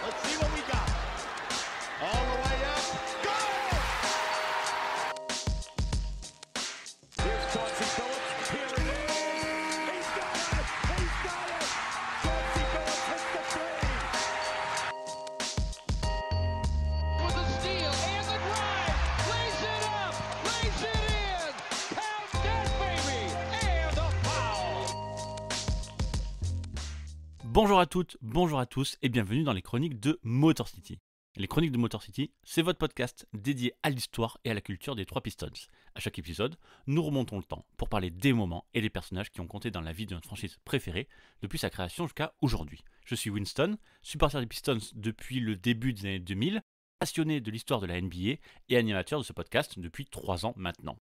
Let's see what we got. All the way up. Go! Here's Chauncey Billups. Here he is. He's got it. He's got it. Chauncey Billups hits the three. With a steal and the drive. Lays it up. Lays it in. Count that, baby. And a foul. Bonjour à toutes, bonjour à tous et bienvenue dans les chroniques de Motor City. Les chroniques de Motor City, c'est votre podcast dédié à l'histoire et à la culture des trois Pistons. À chaque épisode, nous remontons le temps pour parler des moments et des personnages qui ont compté dans la vie de notre franchise préférée depuis sa création jusqu'à aujourd'hui. Je suis Winston, supporter des Pistons depuis le début des années 2000, passionné de l'histoire de la NBA et animateur de ce podcast depuis 3 ans maintenant.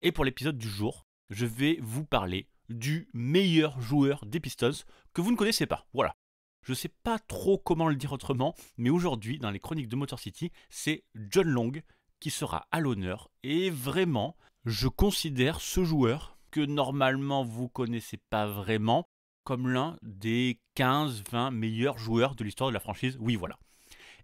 Et pour l'épisode du jour, je vais vous parler du meilleur joueur des Pistons que vous ne connaissez pas. Voilà. Je sais pas trop comment le dire autrement, mais aujourd'hui, dans les chroniques de Motor City, c'est John Long qui sera à l'honneur. Et vraiment, je considère ce joueur, que normalement vous connaissez pas vraiment, comme l'un des 15-20 meilleurs joueurs de l'histoire de la franchise. Oui, voilà.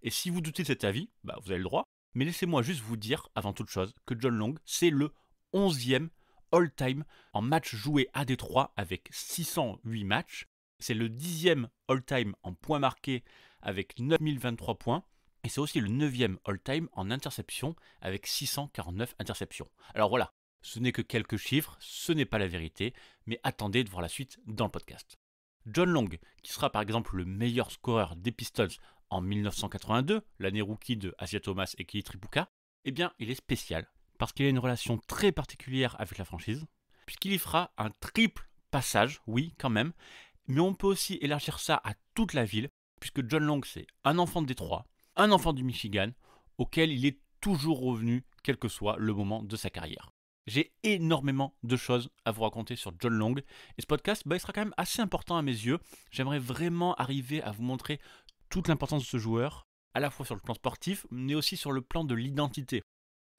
Et si vous doutez de cet avis, vous avez le droit. Mais laissez-moi juste vous dire, avant toute chose, que John Long, c'est le 11e all-time en matchs joués à Détroit avec 608 matchs. C'est le 10e all-time en points marqués avec 9023 points. Et c'est aussi le 9e all-time en interceptions avec 649 interceptions. Alors voilà, ce n'est que quelques chiffres, ce n'est pas la vérité, mais attendez de voir la suite dans le podcast. John Long, qui sera par exemple le meilleur scoreur des Pistons en 1982, l'année rookie de Isiah Thomas et Kelly Tripucka, eh bien il est spécial parce qu'il a une relation très particulière avec la franchise, puisqu'il y fera un triple passage, oui quand même, mais on peut aussi élargir ça à toute la ville, puisque John Long c'est un enfant de Détroit, un enfant du Michigan, auquel il est toujours revenu, quel que soit le moment de sa carrière. J'ai énormément de choses à vous raconter sur John Long, et ce podcast il sera quand même assez important à mes yeux. J'aimerais vraiment arriver à vous montrer toute l'importance de ce joueur, à la fois sur le plan sportif, mais aussi sur le plan de l'identité.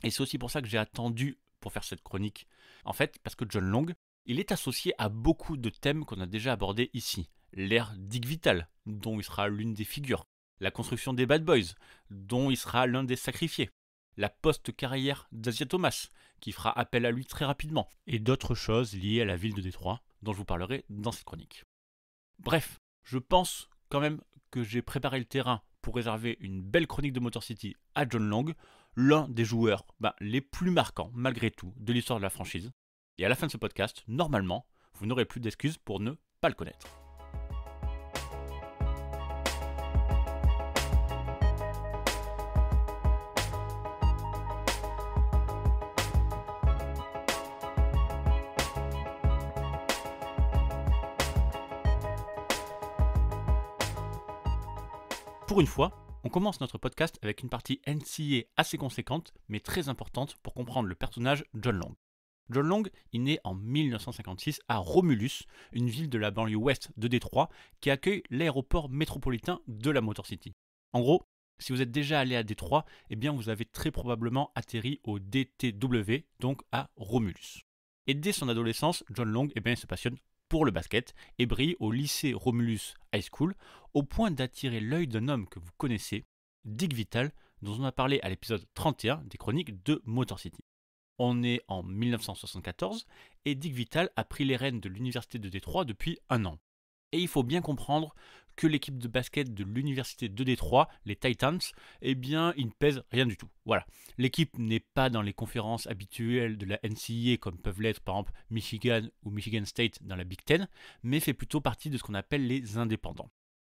Et c'est aussi pour ça que j'ai attendu pour faire cette chronique. En fait, parce que John Long, il est associé à beaucoup de thèmes qu'on a déjà abordés ici. L'ère Dick Vitale, dont il sera l'une des figures. La construction des Bad Boys, dont il sera l'un des sacrifiés. La post-carrière d'Isiah Thomas, qui fera appel à lui très rapidement. Et d'autres choses liées à la ville de Détroit, dont je vous parlerai dans cette chronique. Bref, je pense quand même que j'ai préparé le terrain pour réserver une belle chronique de Motor City à John Long, l'un des joueurs les plus marquants, malgré tout, de l'histoire de la franchise. Et à la fin de ce podcast, normalement, vous n'aurez plus d'excuses pour ne pas le connaître. Pour une fois, on commence notre podcast avec une partie NCAA assez conséquente, mais très importante pour comprendre le personnage John Long. John Long est né en 1956 à Romulus, une ville de la banlieue ouest de Détroit qui accueille l'aéroport métropolitain de la Motor City. En gros, si vous êtes déjà allé à Détroit, eh bien vous avez très probablement atterri au DTW, donc à Romulus. Et dès son adolescence, John Long se passionne pour le basket et brille au lycée Romulus High School au point d'attirer l'œil d'un homme que vous connaissez, Dick Vitale, dont on a parlé à l'épisode 31 des chroniques de Motor City. On est en 1974 et Dick Vitale a pris les rênes de l'université de Détroit depuis 1 an. Et il faut bien comprendre que l'équipe de basket de l'université de Détroit, les Titans, ils ne pèsent rien du tout. Voilà. L'équipe n'est pas dans les conférences habituelles de la NCAA comme peuvent l'être par exemple Michigan ou Michigan State dans la Big Ten, mais fait plutôt partie de ce qu'on appelle les indépendants.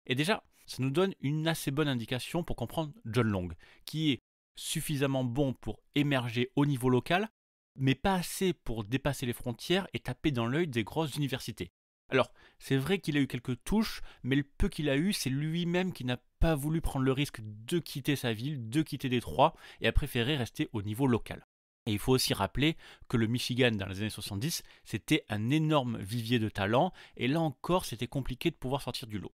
Et déjà, ça nous donne une assez bonne indication pour comprendre John Long, qui est suffisamment bon pour émerger au niveau local, mais pas assez pour dépasser les frontières et taper dans l'œil des grosses universités. Alors, c'est vrai qu'il a eu quelques touches, mais le peu qu'il a eu, c'est lui-même qui n'a pas voulu prendre le risque de quitter sa ville, de quitter Détroit, et a préféré rester au niveau local. Et il faut aussi rappeler que le Michigan, dans les années 70, c'était un énorme vivier de talent, et là encore, c'était compliqué de pouvoir sortir du lot.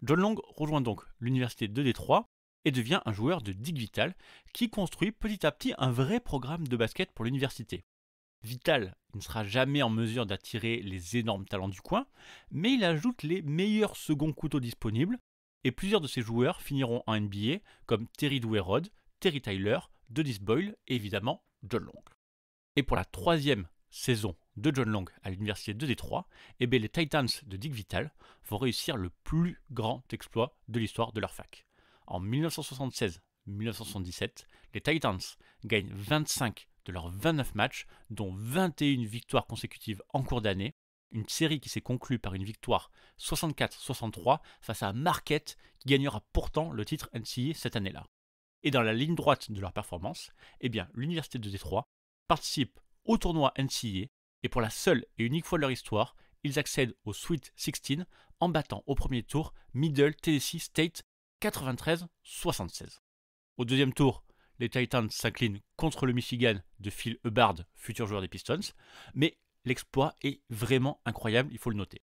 John Long rejoint donc l'université de Détroit, et devient un joueur de Dick Vitale, qui construit petit à petit un vrai programme de basket pour l'université. Vitale ne sera jamais en mesure d'attirer les énormes talents du coin, mais il ajoute les meilleurs seconds couteaux disponibles, et plusieurs de ces joueurs finiront en NBA comme Terry Douerod, Terry Tyler, Dennis Boyle et évidemment John Long. Et pour la 3e saison de John Long à l'université de Détroit, les Titans de Dick Vitale vont réussir le plus grand exploit de l'histoire de leur fac. En 1976-1977, les Titans gagnent 25 de leurs 29 matchs, dont 21 victoires consécutives en cours d'année, une série qui s'est conclue par une victoire 64-63 face à Marquette qui gagnera pourtant le titre NCAA cette année-là. Et dans la ligne droite de leur performance, l'université de Détroit participe au tournoi NCAA et pour la seule et unique fois de leur histoire, ils accèdent au Sweet 16 en battant au premier tour Middle Tennessee State 93-76. Au deuxième tour, les Titans s'inclinent contre le Michigan de Phil Hubbard, futur joueur des Pistons, mais l'exploit est vraiment incroyable, il faut le noter.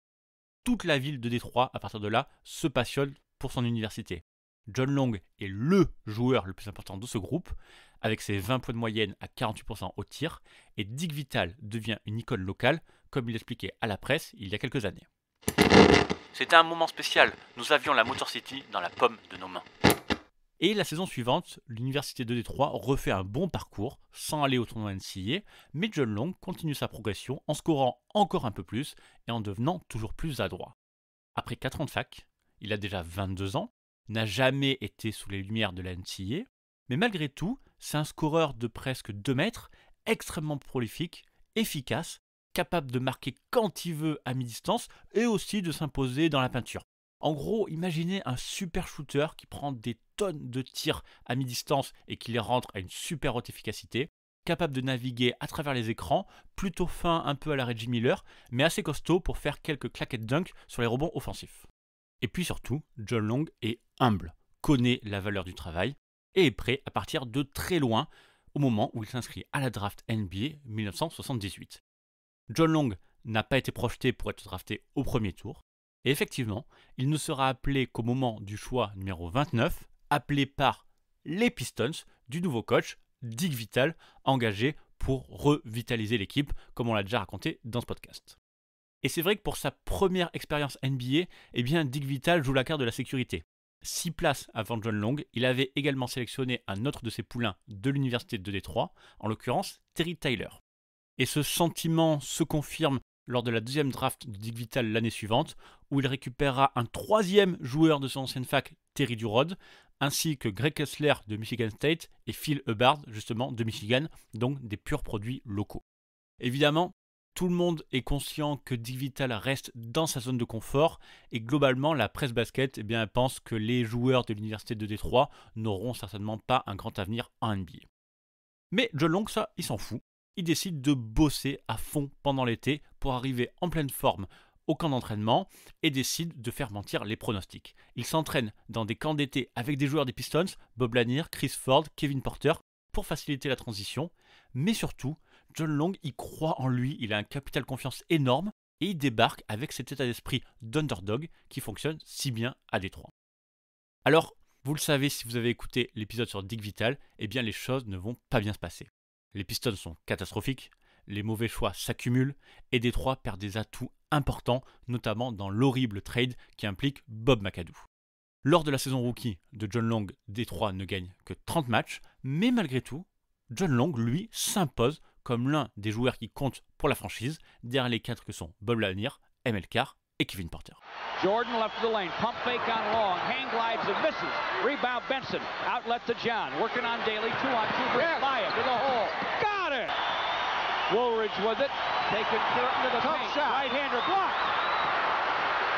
Toute la ville de Détroit, à partir de là, se passionne pour son université. John Long est LE joueur le plus important de ce groupe, avec ses 20 points de moyenne à 48% au tir, et Dick Vitale devient une icône locale, comme il l'expliquait à la presse il y a quelques années. C'était un moment spécial, nous avions la Motor City dans la paume de nos mains. Et la saison suivante, l'université de Détroit refait un bon parcours, sans aller au tournoi NCAA, mais John Long continue sa progression en scorant encore un peu plus et en devenant toujours plus adroit. Après 4 ans de fac, il a déjà 22 ans, n'a jamais été sous les lumières de la NCAA, mais malgré tout, c'est un scoreur de presque 2 mètres, extrêmement prolifique, efficace, capable de marquer quand il veut à mi-distance et aussi de s'imposer dans la peinture. En gros, imaginez un super shooter qui prend des tonnes de tirs à mi-distance et qui les rentre à une super haute efficacité, capable de naviguer à travers les écrans, plutôt fin un peu à la Reggie Miller, mais assez costaud pour faire quelques claquettes dunk sur les rebonds offensifs. Et puis surtout, John Long est humble, connaît la valeur du travail et est prêt à partir de très loin au moment où il s'inscrit à la draft NBA 1978. John Long n'a pas été projeté pour être drafté au premier tour, et effectivement, il ne sera appelé qu'au moment du choix numéro 29, appelé par les Pistons du nouveau coach Dick Vitale, engagé pour revitaliser l'équipe, comme on l'a déjà raconté dans ce podcast. Et c'est vrai que pour sa première expérience NBA, Dick Vitale joue la carte de la sécurité. 6 places avant John Long, il avait également sélectionné un autre de ses poulains de l'université de Détroit, en l'occurrence Terry Tyler. Et ce sentiment se confirme lors de la 2e draft de Dick Vitale l'année suivante, où il récupérera un 3e joueur de son ancienne fac, Terry Douerod, ainsi que Greg Kessler de Michigan State et Phil Hubbard, justement, de Michigan, donc des purs produits locaux. Évidemment, tout le monde est conscient que Dick Vitale reste dans sa zone de confort, et globalement, la presse basket pense que les joueurs de l'université de Détroit n'auront certainement pas un grand avenir en NBA. Mais John Long, ça, il s'en fout. Il décide de bosser à fond pendant l'été pour arriver en pleine forme au camp d'entraînement et décide de faire mentir les pronostics. Il s'entraîne dans des camps d'été avec des joueurs des Pistons, Bob Lanier, Chris Ford, Kevin Porter, pour faciliter la transition. Mais surtout, John Long, il croit en lui, il a un capital confiance énorme et il débarque avec cet état d'esprit d'underdog qui fonctionne si bien à Détroit. Alors, vous le savez si vous avez écouté l'épisode sur Dick Vitale, les choses ne vont pas bien se passer. Les Pistons sont catastrophiques, les mauvais choix s'accumulent et Détroit perd des atouts importants, notamment dans l'horrible trade qui implique Bob McAdoo. Lors de la saison rookie de John Long, Détroit ne gagne que 30 matchs, mais malgré tout, John Long, lui, s'impose comme l'un des joueurs qui comptent pour la franchise, derrière les 4 que sont Bob Lanier, ML Carr et Kevin Porter. Jordan left of the lane, pump fake on Long, hang glides and misses. Rebound Benson, outlet to John, working on Daly, 2-on-2 for Maya to the hole. Got it! Woolridge with it, taken into the paint, right-hander blocked.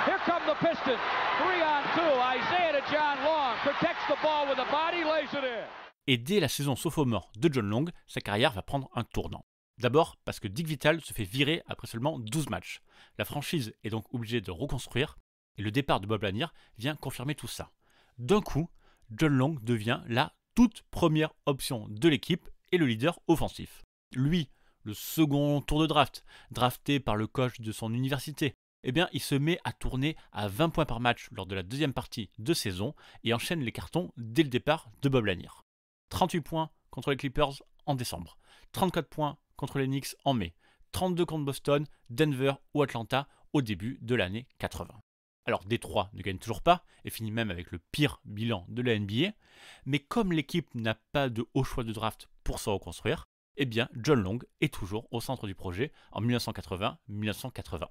Here come the Pistons, 3-on-2, Isaiah to John Long, protects the ball with a body, lays it in. Et dès la saison sophomore de John Long, sa carrière va prendre un tournant. D'abord parce que Dick Vitale se fait virer après seulement 12 matchs. La franchise est donc obligée de reconstruire et le départ de Bob Lanier vient confirmer tout ça. D'un coup, John Long devient la toute première option de l'équipe et le leader offensif. Lui, le second tour de draft, drafté par le coach de son université, il se met à tourner à 20 points par match lors de la 2e partie de saison et enchaîne les cartons dès le départ de Bob Lanier. 38 points contre les Clippers en décembre, 34 points contre les Knicks en mai, 32 contre Boston, Denver ou Atlanta au début de l'année 80. Alors Détroit ne gagne toujours pas et finit même avec le pire bilan de la NBA, mais comme l'équipe n'a pas de haut choix de draft pour se reconstruire, eh bien John Long est toujours au centre du projet en 1980-1981.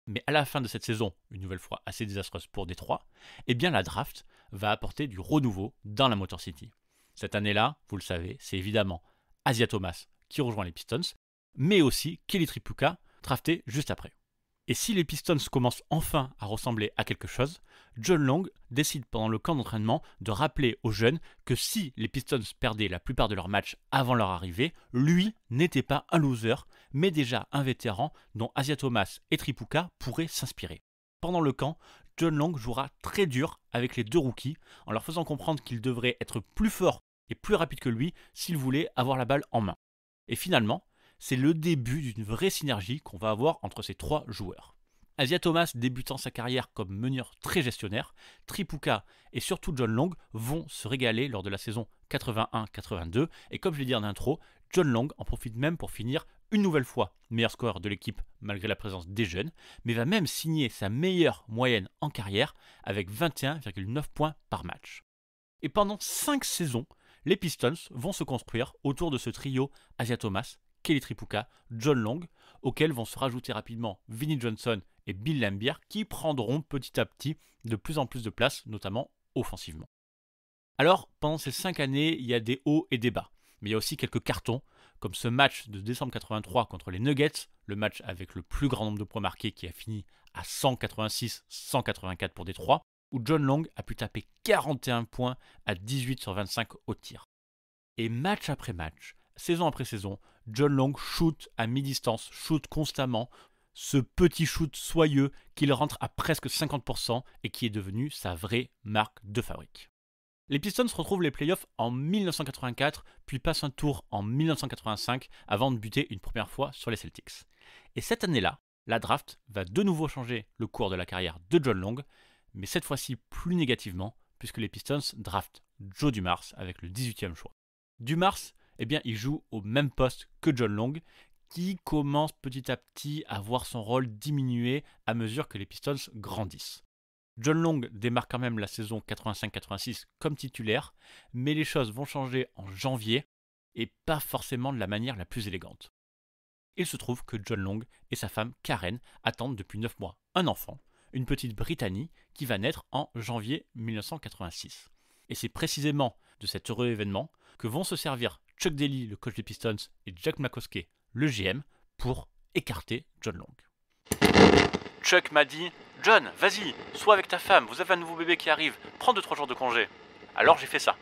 Mais à la fin de cette saison, une nouvelle fois assez désastreuse pour Détroit, eh bien la draft va apporter du renouveau dans la Motor City. Cette année-là, vous le savez, c'est évidemment Asia Thomas qui rejoint les Pistons, mais aussi Kelly Tripucka, drafté juste après. Et si les Pistons commencent enfin à ressembler à quelque chose, John Long décide pendant le camp d'entraînement de rappeler aux jeunes que si les Pistons perdaient la plupart de leurs matchs avant leur arrivée, lui n'était pas un loser, mais déjà un vétéran dont Asia Thomas et Tripucka pourraient s'inspirer. Pendant le camp, John Long jouera très dur avec les deux rookies en leur faisant comprendre qu'ils devraient être plus forts et plus rapides que lui s'ils voulaient avoir la balle en main. Et finalement, c'est le début d'une vraie synergie qu'on va avoir entre ces trois joueurs. Asia Thomas débutant sa carrière comme meneur très gestionnaire, Tripucka et surtout John Long vont se régaler lors de la saison 81-82 et comme je l'ai dit en intro, John Long en profite même pour finir une nouvelle fois meilleur scoreur de l'équipe malgré la présence des jeunes, mais va même signer sa meilleure moyenne en carrière avec 21,9 points par match. Et pendant 5 saisons, les Pistons vont se construire autour de ce trio Asia Thomas, Kelly Tripucka, John Long, auxquels vont se rajouter rapidement Vinnie Johnson et Bill Laimbeer qui prendront petit à petit de plus en plus de place, notamment offensivement. Alors, pendant ces 5 années, il y a des hauts et des bas, mais il y a aussi quelques cartons, comme ce match de décembre 83 contre les Nuggets, le match avec le plus grand nombre de points marqués qui a fini à 186-184 pour Détroit, où John Long a pu taper 41 points à 18 sur 25 au tir. Et match après match, saison après saison, John Long shoot à mi-distance, shoot constamment, ce petit shoot soyeux qu'il rentre à presque 50% et qui est devenu sa vraie marque de fabrique. Les Pistons retrouvent les playoffs en 1984, puis passent un tour en 1985 avant de buter une première fois sur les Celtics. Et cette année-là, la draft va de nouveau changer le cours de la carrière de John Long, mais cette fois-ci plus négativement, puisque les Pistons draftent Joe Dumars avec le 18e choix. Dumars, eh bien, il joue au même poste que John Long, qui commence petit à petit à voir son rôle diminuer à mesure que les Pistons grandissent. John Long démarre quand même la saison 85-86 comme titulaire, mais les choses vont changer en janvier, et pas forcément de la manière la plus élégante. Il se trouve que John Long et sa femme Karen attendent depuis 9 mois un enfant, une petite Brittany qui va naître en janvier 1986. Et c'est précisément de cet heureux événement que vont se servir Chuck Daly, le coach des Pistons, et Jack McCoskey, le GM, pour écarter John Long. Chuck m'a dit « John, vas-y, sois avec ta femme, vous avez un nouveau bébé qui arrive, prends 2-3 jours de congé. » Alors j'ai fait ça.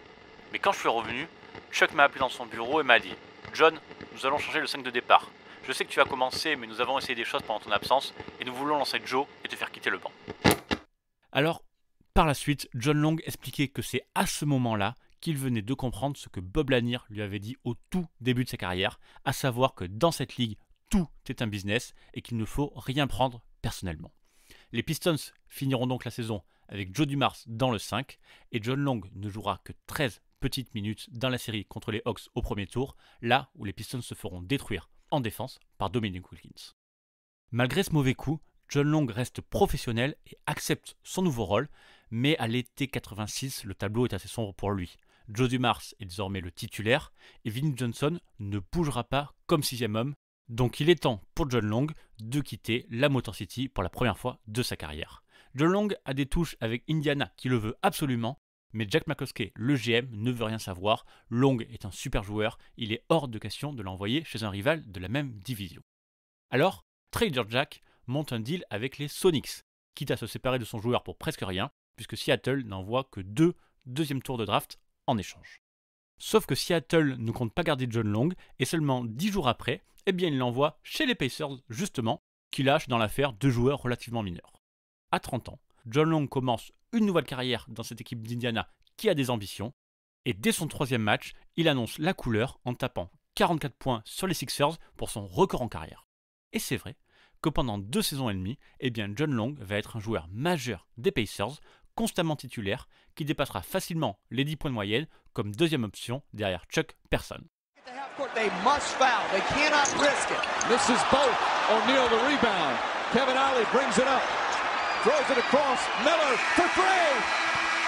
Mais quand je suis revenu, Chuck m'a appelé dans son bureau et m'a dit « John, nous allons changer le 5 de départ. Je sais que tu as commencé, mais nous avons essayé des choses pendant ton absence, et nous voulons lancer Joe et te faire quitter le banc. » Alors, par la suite, John Long expliquait que c'est à ce moment-là qu'il venait de comprendre ce que Bob Lanier lui avait dit au tout début de sa carrière, à savoir que dans cette ligue, tout est un business et qu'il ne faut rien prendre personnellement. Les Pistons finiront donc la saison avec Joe Dumars dans le 5 et John Long ne jouera que 13 petites minutes dans la série contre les Hawks au premier tour, là où les Pistons se feront détruire en défense par Dominique Wilkins. Malgré ce mauvais coup, John Long reste professionnel et accepte son nouveau rôle, mais à l'été 86, le tableau est assez sombre pour lui. Joe Dumars est désormais le titulaire et Vinnie Johnson ne bougera pas comme 6e homme, donc il est temps pour John Long de quitter la Motor City pour la première fois de sa carrière. John Long a des touches avec Indiana qui le veut absolument, mais Jack McCoskey, le GM, ne veut rien savoir. Long est un super joueur, il est hors de question de l'envoyer chez un rival de la même division. Alors, Trader Jack monte un deal avec les Sonics, quitte à se séparer de son joueur pour presque rien, puisque Seattle n'envoie que 2 deuxième tours de draft en échange. Sauf que Seattle ne compte pas garder John Long, et seulement 10 jours après, eh bien il l'envoie chez les Pacers, justement, qui lâchent dans l'affaire 2 joueurs relativement mineurs. À 30 ans, John Long commence une nouvelle carrière dans cette équipe d'Indiana qui a des ambitions, et dès son 3e match, il annonce la couleur en tapant 44 points sur les Sixers pour son record en carrière. Et c'est vrai que pendant 2 saisons et demie, eh bien John Long va être un joueur majeur des Pacers, constamment titulaire, qui dépassera facilement les 10 points de moyenne comme 2e option derrière Chuck Person. They must foul. They cannot risk it. Misses both. O'Neal the rebound. Kevin Ollie brings it up. Throws it across. Miller for three.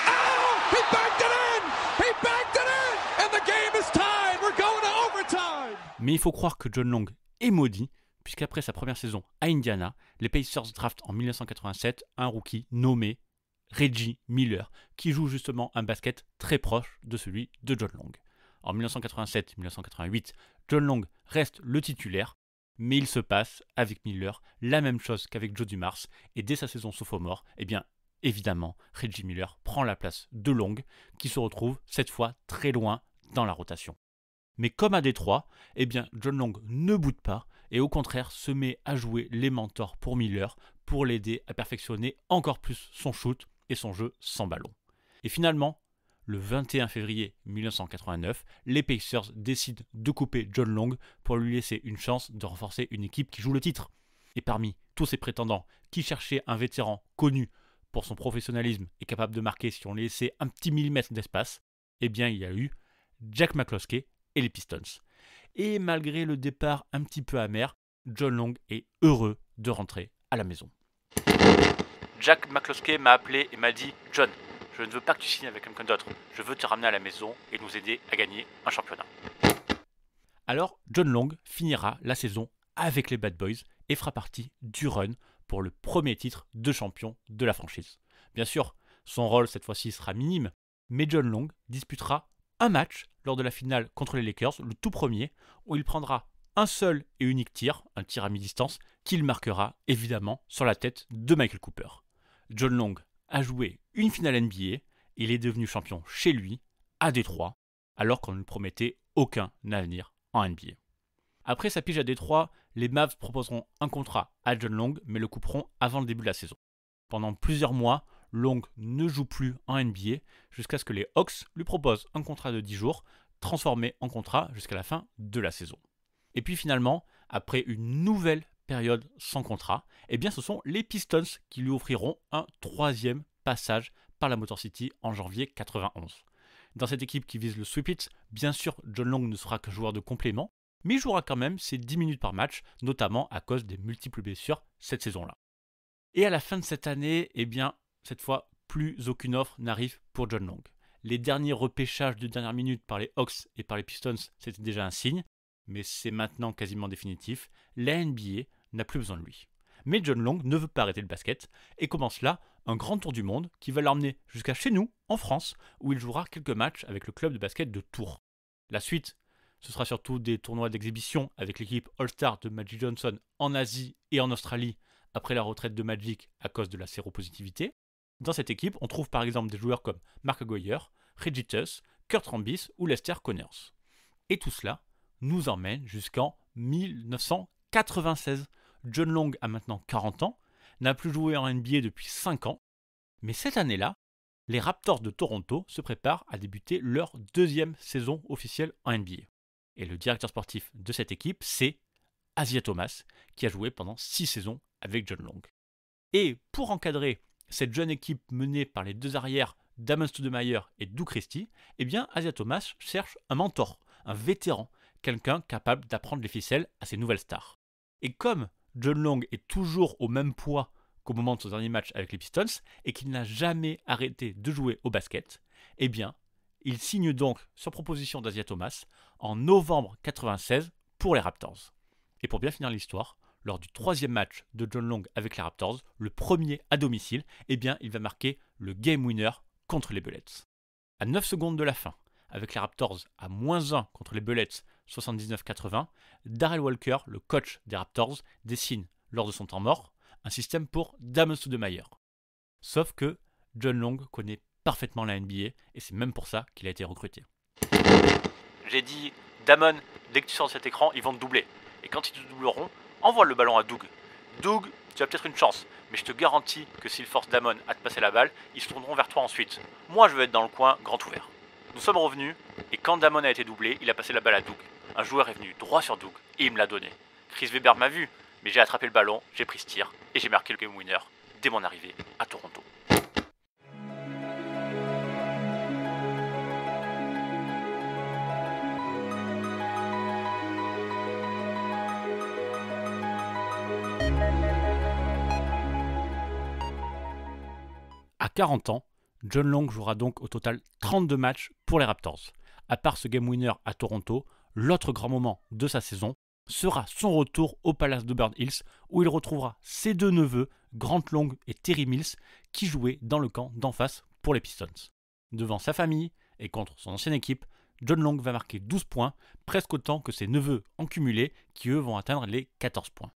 Oh! He backed it in! He backed it in! And the game is tied! We're going to overtime! Mais il faut croire que John Long est maudit, puisqu'après sa première saison à Indiana, les Pacers draftent en 1987 un rookie nommé Reggie Miller, qui joue justement un basket très proche de celui de John Long. En 1987-1988, John Long reste le titulaire, mais il se passe avec Miller la même chose qu'avec Joe Dumars, et dès sa saison sophomore, eh bien évidemment, Reggie Miller prend la place de Long, qui se retrouve cette fois très loin dans la rotation. Mais comme à Détroit, eh bien John Long ne boude pas et au contraire se met à jouer les mentors pour Miller pour l'aider à perfectionner encore plus son shoot et son jeu sans ballon. Et finalement, le 21 février 1989, les Pacers décident de couper John Long pour lui laisser une chance de renforcer une équipe qui joue le titre. Et parmi tous ces prétendants qui cherchaient un vétéran connu pour son professionnalisme et capable de marquer si on lui laissait un petit millimètre d'espace, eh bien il y a eu Jack McCloskey et les Pistons. Et malgré le départ un petit peu amer, John Long est heureux de rentrer à la maison. Jack McCloskey m'a appelé et m'a dit « John, je ne veux pas que tu signes avec quelqu'un d'autre, je veux te ramener à la maison et nous aider à gagner un championnat. » Alors John Long finira la saison avec les Bad Boys et fera partie du run pour le premier titre de champion de la franchise. Bien sûr, son rôle cette fois-ci sera minime, mais John Long disputera un match lors de la finale contre les Lakers, le tout premier, où il prendra un seul et unique tir, un tir à mi-distance, qu'il marquera évidemment sur la tête de Michael Cooper. John Long a joué une finale NBA, il est devenu champion chez lui, à Détroit, alors qu'on ne lui promettait aucun avenir en NBA. Après sa pige à Détroit, les Mavs proposeront un contrat à John Long, mais le couperont avant le début de la saison. Pendant plusieurs mois, Long ne joue plus en NBA jusqu'à ce que les Hawks lui proposent un contrat de 10 jours, transformé en contrat jusqu'à la fin de la saison. Et puis finalement, après une nouvelle période sans contrat, eh bien ce sont les Pistons qui lui offriront un troisième passage par la Motor City en janvier 91. Dans cette équipe qui vise le sweep it, bien sûr John Long ne sera que joueur de complément, mais il jouera quand même ses 10 minutes par match, notamment à cause des multiples blessures cette saison-là. Et à la fin de cette année, eh bien, cette fois, plus aucune offre n'arrive pour John Long. Les derniers repêchages de dernière minute par les Hawks et par les Pistons, c'était déjà un signe, mais c'est maintenant quasiment définitif. La NBA n'a plus besoin de lui. Mais John Long ne veut pas arrêter le basket et commence là un grand tour du monde qui va l'emmener jusqu'à chez nous, en France, où il jouera quelques matchs avec le club de basket de Tours. La suite, ce sera surtout des tournois d'exhibition avec l'équipe All-Star de Magic Johnson en Asie et en Australie après la retraite de Magic à cause de la séropositivité. Dans cette équipe, on trouve par exemple des joueurs comme Mark Aguirre, Reggie Tuss, Kurt Rambis ou Lester Connors. Et tout cela nous emmène jusqu'en 1996. John Long a maintenant 40 ans, n'a plus joué en NBA depuis 5 ans, mais cette année-là, les Raptors de Toronto se préparent à débuter leur deuxième saison officielle en NBA. Et le directeur sportif de cette équipe, c'est Isiah Thomas, qui a joué pendant 6 saisons avec John Long. Et pour encadrer cette jeune équipe menée par les deux arrières Damon Stoudemire et Doug Christie, eh bien Isiah Thomas cherche un mentor, un vétéran, quelqu'un capable d'apprendre les ficelles à ses nouvelles stars. Et comme John Long est toujours au même poids qu'au moment de son dernier match avec les Pistons et qu'il n'a jamais arrêté de jouer au basket, eh bien, il signe donc sur proposition d'Isiah Thomas en novembre 1996 pour les Raptors. Et pour bien finir l'histoire, lors du troisième match de John Long avec les Raptors, le premier à domicile, eh bien, il va marquer le game winner contre les Bullets. À 9 secondes de la fin, avec les Raptors à -1 contre les Bullets 79-80, Darrell Walker, le coach des Raptors, dessine lors de son temps mort un système pour Damon Stoudemire. Sauf que John Long connaît parfaitement la NBA et c'est même pour ça qu'il a été recruté. J'ai dit, Damon, dès que tu sors de cet écran, ils vont te doubler. Et quand ils te doubleront, envoie le ballon à Doug. Doug, tu as peut-être une chance, mais je te garantis que s'ils forcent Damon à te passer la balle, ils se tourneront vers toi ensuite. Moi, je vais être dans le coin, grand ouvert. Nous sommes revenus, et quand Damon a été doublé, il a passé la balle à Doug. Un joueur est venu droit sur Doug, et il me l'a donné. Chris Webber m'a vu, mais j'ai attrapé le ballon, j'ai pris ce tir, et j'ai marqué le game winner dès mon arrivée à Toronto. À 40 ans, John Long jouera donc au total 32 matchs pour les Raptors. À part ce game winner à Toronto, l'autre grand moment de sa saison sera son retour au Palace de Burn Hills où il retrouvera ses deux neveux, Grant Long et Terry Mills, qui jouaient dans le camp d'en face pour les Pistons. Devant sa famille et contre son ancienne équipe, John Long va marquer 12 points, presque autant que ses neveux en cumulé qui eux vont atteindre les 14 points.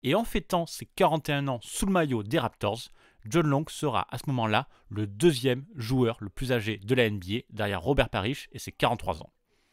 Et en fêtant ses 41 ans sous le maillot des Raptors, John Long sera à ce moment-là le deuxième joueur le plus âgé de la NBA derrière Robert Parrish et ses 43 ans.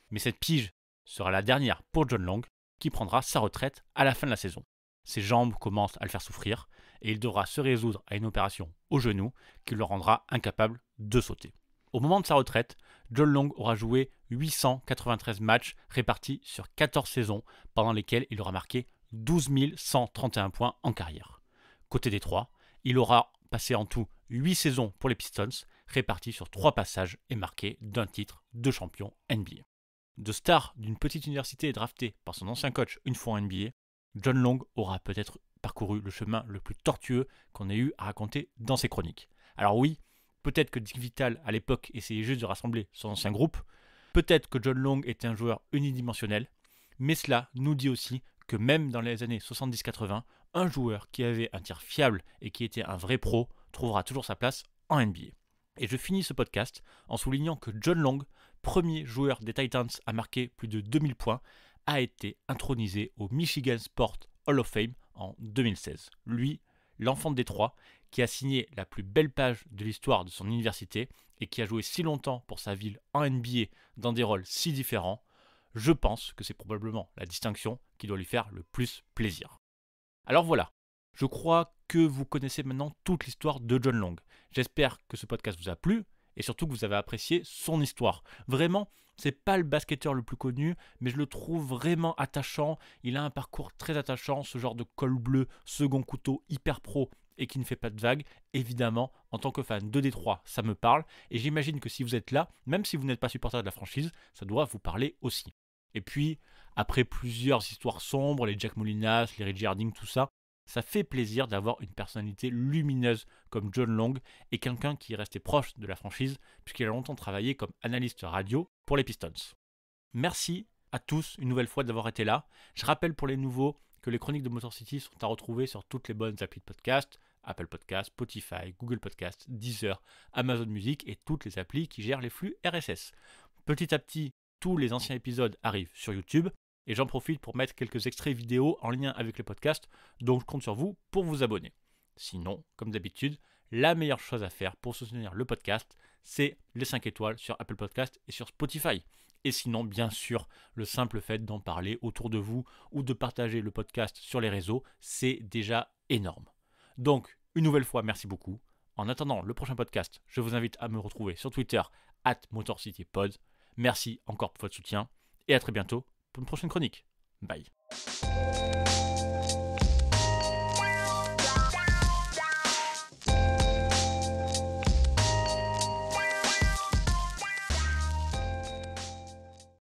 Mais cette pige sera la dernière pour John Long qui prendra sa retraite à la fin de la saison. Ses jambes commencent à le faire souffrir et il devra se résoudre à une opération au genou qui le rendra incapable de sauter. Au moment de sa retraite, John Long aura joué 893 matchs répartis sur 14 saisons pendant lesquelles il aura marqué 12 131 points en carrière. Côté Détroit, il aura passé en tout 8 saisons pour les Pistons, répartis sur 3 passages et marqué d'un titre de champion NBA. De star d'une petite université draftée par son ancien coach une fois en NBA, John Long aura peut-être parcouru le chemin le plus tortueux qu'on ait eu à raconter dans ses chroniques. Alors oui, peut-être que Dick Vitale à l'époque essayait juste de rassembler son ancien groupe, peut-être que John Long était un joueur unidimensionnel, mais cela nous dit aussi que même dans les années 70-80, un joueur qui avait un tir fiable et qui était un vrai pro trouvera toujours sa place en NBA. Et je finis ce podcast en soulignant que John Long, premier joueur des Titans à marquer plus de 2000 points, a été intronisé au Michigan Sport Hall of Fame en 2016. Lui, l'enfant de Détroit, qui a signé la plus belle page de l'histoire de son université et qui a joué si longtemps pour sa ville en NBA dans des rôles si différents, je pense que c'est probablement la distinction qui doit lui faire le plus plaisir. Alors voilà, je crois que vous connaissez maintenant toute l'histoire de John Long. J'espère que ce podcast vous a plu et surtout que vous avez apprécié son histoire. Vraiment, c'est pas le basketteur le plus connu, mais je le trouve vraiment attachant. Il a un parcours très attachant, ce genre de col bleu, second couteau, hyper pro et qui ne fait pas de vagues. Évidemment, en tant que fan de Détroit, ça me parle. Et j'imagine que si vous êtes là, même si vous n'êtes pas supporter de la franchise, ça doit vous parler aussi. Et puis, après plusieurs histoires sombres, les Jack Molinas, les Reggie Harding, tout ça, ça fait plaisir d'avoir une personnalité lumineuse comme John Long et quelqu'un qui est resté proche de la franchise puisqu'il a longtemps travaillé comme analyste radio pour les Pistons. Merci à tous une nouvelle fois d'avoir été là. Je rappelle pour les nouveaux que les chroniques de Motor City sont à retrouver sur toutes les bonnes applis de podcast, Apple Podcast, Spotify, Google Podcast, Deezer, Amazon Music et toutes les applis qui gèrent les flux RSS. Petit à petit, tous les anciens épisodes arrivent sur YouTube. Et j'en profite pour mettre quelques extraits vidéo en lien avec le podcast, donc je compte sur vous pour vous abonner. Sinon, comme d'habitude, la meilleure chose à faire pour soutenir le podcast, c'est les 5 étoiles sur Apple Podcast et sur Spotify. Et sinon, bien sûr, le simple fait d'en parler autour de vous ou de partager le podcast sur les réseaux, c'est déjà énorme. Donc, une nouvelle fois, merci beaucoup. En attendant le prochain podcast, je vous invite à me retrouver sur Twitter @MotorCityPod. Merci encore pour votre soutien et à très bientôt pour une prochaine chronique. Bye.